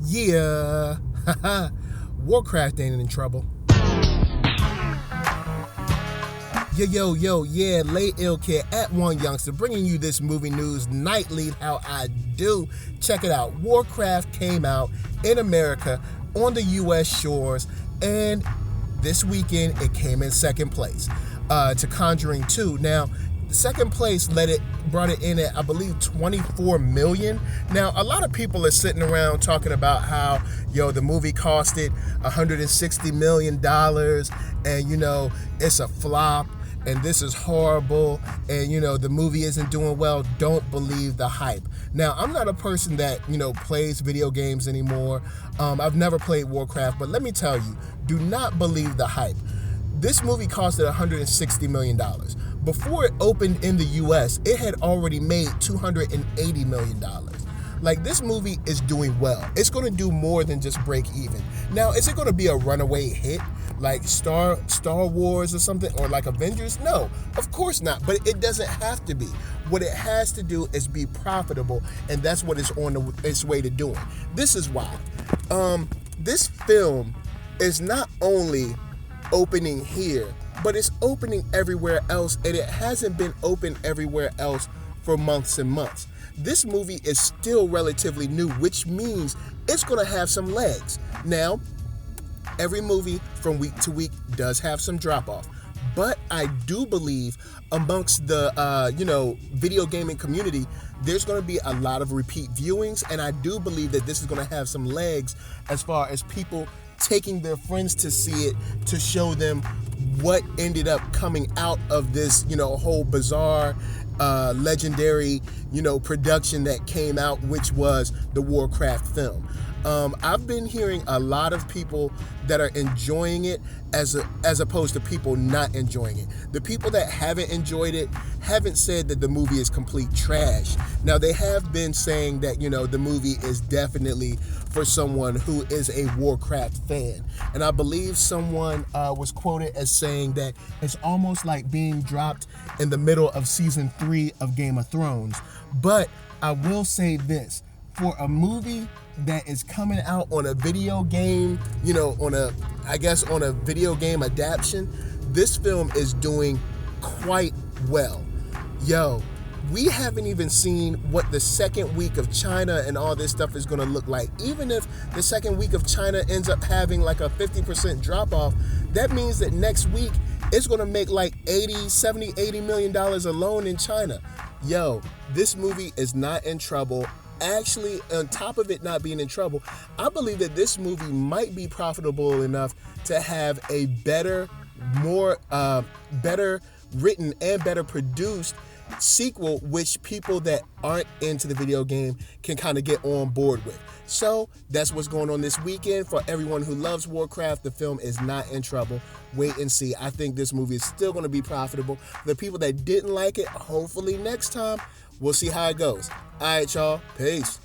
Yeah, Warcraft ain't in trouble. Yeah, Late Ill Kid at One Youngster, bringing you this movie news nightly, how I do. Check it out. Warcraft came out in America on the U.S. shores, and this weekend it came in second place to Conjuring 2. Now, second place brought it in at, I believe, 24 million. Now, a lot of people are sitting around talking about how, the movie costed $160 million and, it's a flop and this is horrible and, the movie isn't doing well. Don't believe the hype. Now, I'm not a person that, plays video games anymore. I've never played Warcraft, but let me tell you, do not believe the hype. This movie costed $160 million. Before it opened in the U.S., it had already made $280 million. Like, this movie is doing well. It's going to do more than just break even. Now, is it going to be a runaway hit like Star Wars or something, or like Avengers? No, of course not. But it doesn't have to be. What it has to do is be profitable, and that's what it's on its way to doing. This is why. This film is not only opening here, but it's opening everywhere else, and it hasn't been open everywhere else for months and months. This movie is still relatively new, which means it's going to have some legs. Now, every movie from week to week does have some drop-off, but I do believe amongst the, video gaming community, there's going to be a lot of repeat viewings, and I do believe that this is going to have some legs as far as people taking their friends to see it, to show them what ended up coming out of this, whole bizarre, legendary, production that came out, which was the Warcraft film. I've been hearing a lot of people that are enjoying it as opposed to people not enjoying it. The people that haven't enjoyed it haven't said that the movie is complete trash. Now, they have been saying that, the movie is definitely for someone who is a Warcraft fan. And I believe someone was quoted as saying that it's almost like being dropped in the middle of season 3 of Game of Thrones. But I will say this, for a movie that is coming out on a video game, on a video game adaptation, this film is doing quite well. We haven't even seen what the second week of China and all this stuff is going to look like. Even if the second week of China ends up having like a 50% drop off, that means that next week it's going to make like $80 million alone in China. This movie is not in trouble. Actually, on top of it not being in trouble, I believe that this movie might be profitable enough to have a better written and better produced sequel, which people that aren't into the video game can kind of get on board with. So that's what's going on this weekend. For everyone who loves Warcraft, the film is not in trouble. Wait and see. I think this movie is still going to be profitable. The people that didn't like it, hopefully next time, we'll see how it goes. All right, y'all. Peace.